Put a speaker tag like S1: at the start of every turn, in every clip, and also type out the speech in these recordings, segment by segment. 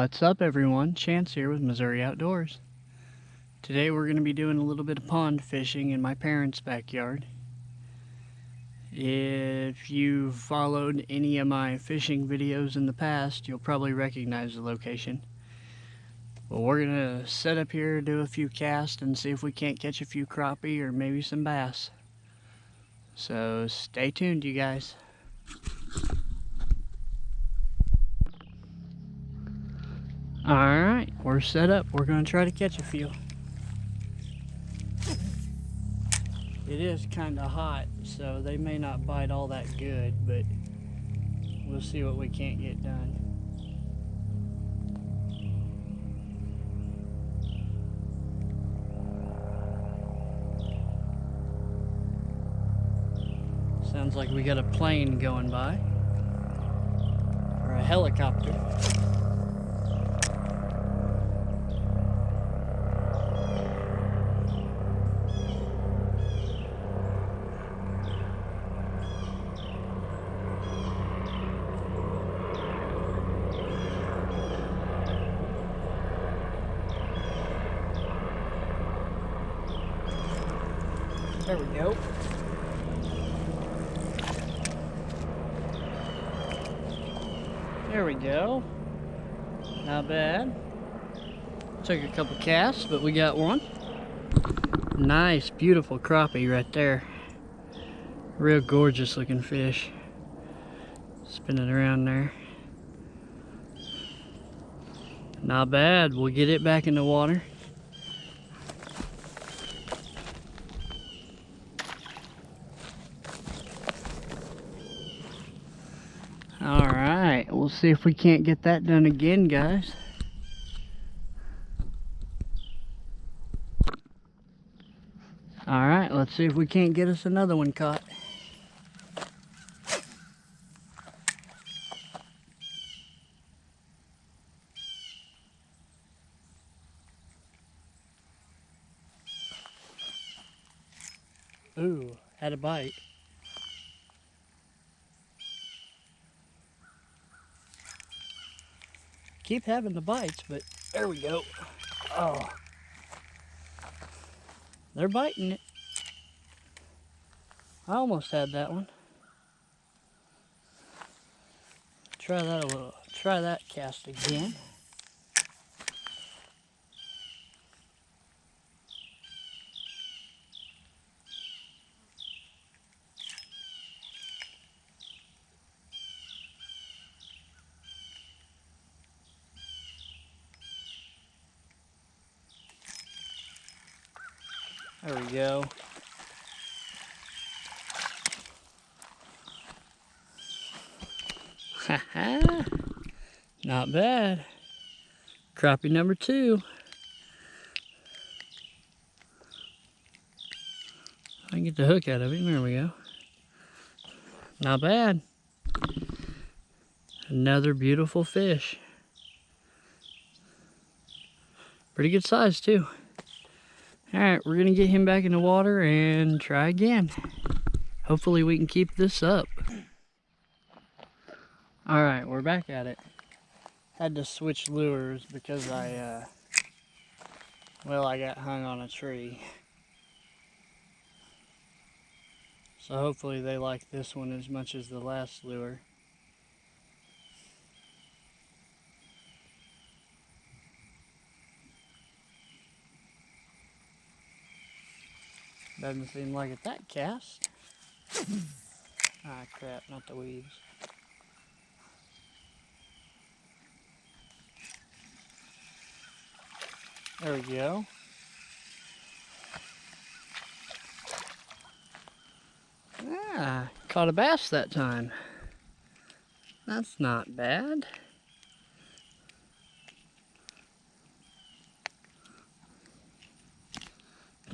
S1: What's up everyone, Chance here with Missouri Outdoors. Today we're going to be doing a little bit of pond fishing in my parents' backyard. If you've followed any of my fishing videos in the past, you'll probably recognize the location. Well, we're going to set up here, do a few casts, and see if we can't catch a few crappie or maybe some bass. So stay tuned, you guys. Alright, we're set up. We're going to try to catch a few. It is kind of hot, so they may not bite all that good, but we'll see what we can't get done. Sounds like we got a plane going by, or a helicopter. There we go. There we go. Not bad. Took a couple casts, but we got one. Nice, beautiful crappie right there. Real gorgeous looking fish. Spinning around there. Not bad. We'll get it back in the water. Alright, we'll see if we can't get that done again, guys. Alright, let's see if we can't get us another one caught. Ooh, had a bite. Keep having the bites, but there we go. Oh, they're biting it. I almost had that one. Try that cast again. There we go. Haha, not bad. Crappie number 2. I can get the hook out of him. There we go. Not bad. Another beautiful fish. Pretty good size too. Alright, we're gonna get him back in the water and try again. Hopefully we can keep this up. Alright, we're back at it. Had to switch lures because I got hung on a tree. So hopefully they like this one as much as the last lure. Doesn't seem like it that cast. Ah crap, not the weeds. There we go. Ah, caught a bass that time. That's not bad.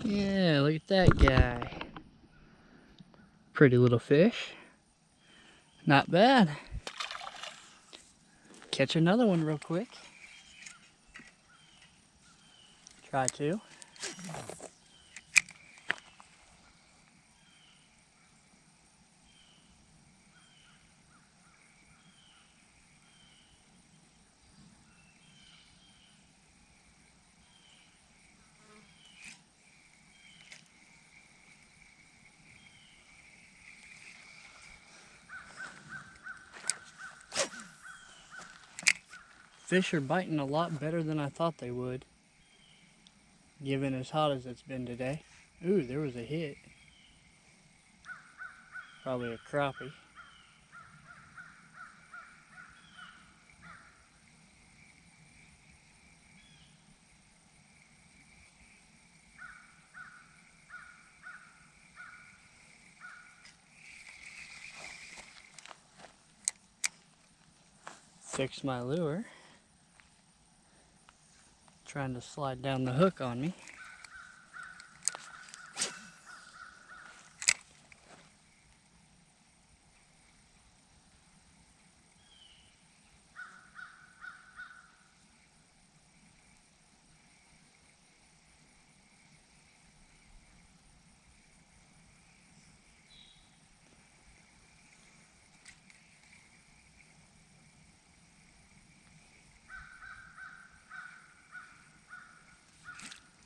S1: Yeah, look at that guy. Pretty little fish. Not bad. Catch another one real quick. Try to. Fish are biting a lot better than I thought they would, given as hot as it's been today. Ooh, there was a hit. Probably a crappie. Fixed my lure. Trying to slide down the hook on me.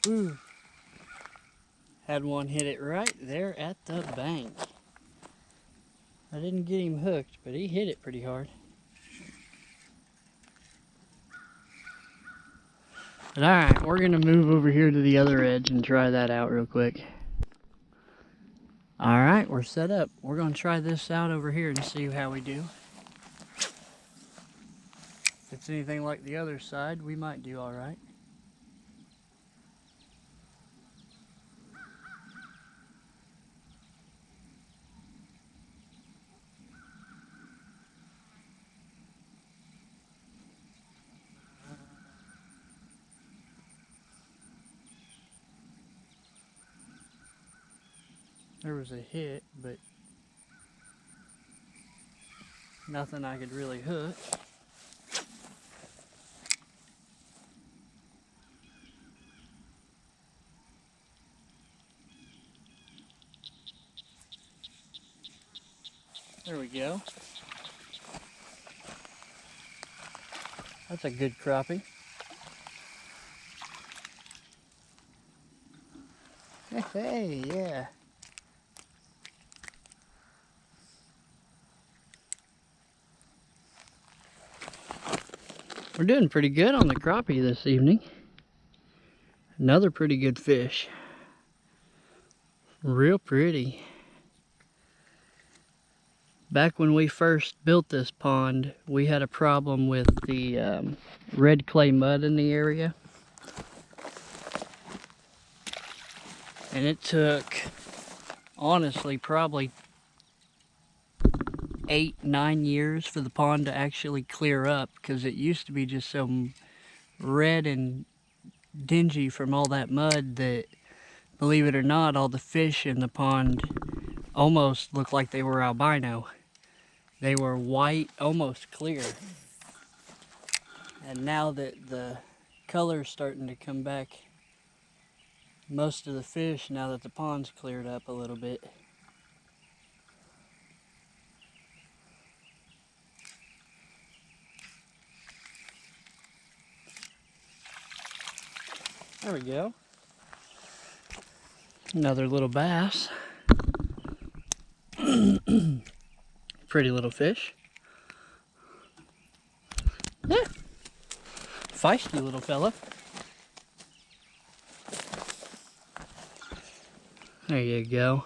S1: Ooh. Had one hit it right there at the bank. I didn't get him hooked, but he hit it pretty hard. But alright, we're going to move over here to the other edge and try that out real quick. Alright, we're set up. We're going to try this out over here and see how we do. If it's anything like the other side, we might do alright. There was a hit, but nothing I could really hook. There we go. That's a good crappie. Hey, yeah. We're doing pretty good on the crappie this evening. Another pretty good fish. Real pretty. Back when we first built this pond, we had a problem with the red clay mud in the area. And it took, honestly, probably 8-9 years for the pond to actually clear up, because it used to be just so red and dingy from all that mud that, believe it or not, all the fish in the pond almost looked like they were albino. They were white, almost clear. And now that the color's starting to come back, most of the fish, now that the pond's cleared up a little bit, there we go. Another little bass. Pretty little fish. Yeah. Feisty little fella. There you go.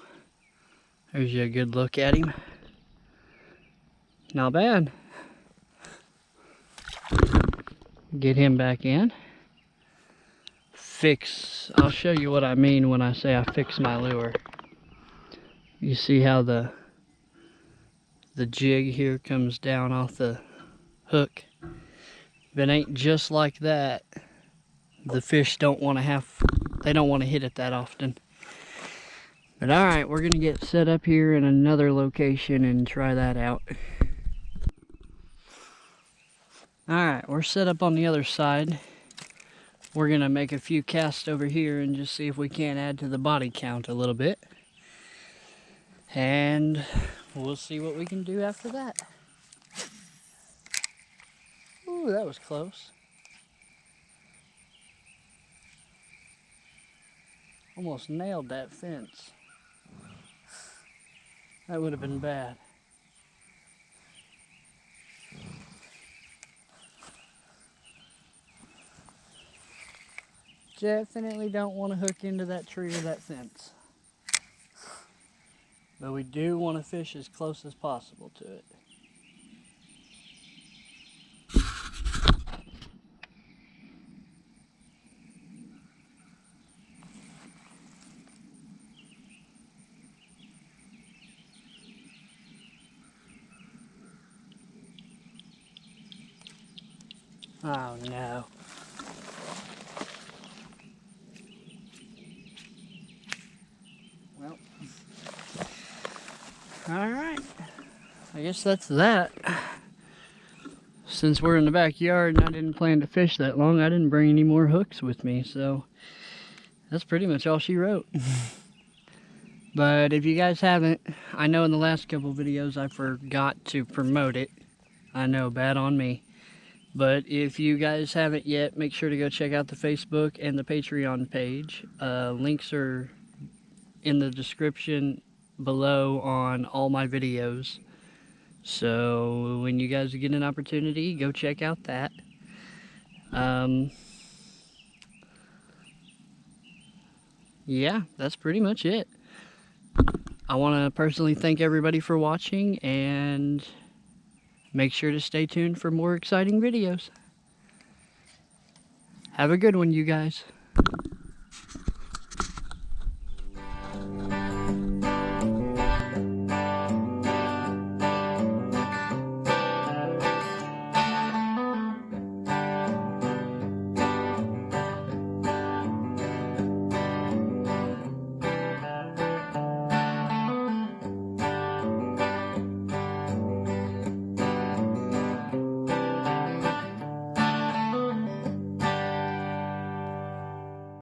S1: There's you a good look at him. Not bad. Get him back in. I'll show you what I mean when I say I fix my lure. You see how the jig here comes down off the hook? If it ain't just like that, the fish don't want to hit it that often. But alright, we're gonna get set up here in another location and try that out. Alright, we're set up on the other side. We're gonna make a few casts over here and just see if we can't add to the body count a little bit. And we'll see what we can do after that. Ooh, that was close. Almost nailed that fence. That would have been bad. definitely don't want to hook into that tree or that fence. But we do want to fish as close as possible to it. Oh no. Well, alright. I guess that's that. Since we're in the backyard and I didn't plan to fish that long, I didn't bring any more hooks with me, so that's pretty much all she wrote. But if you guys haven't, I know in the last couple videos I forgot to promote it. I know, bad on me. But if you guys haven't yet, make sure to go check out the Facebook and the Patreon page. Links are in the description below on all my videos. So when you guys get an opportunity, go check out that. Yeah, that's pretty much it. I want to personally thank everybody for watching, and make sure to stay tuned for more exciting videos. Have a good one, you guys.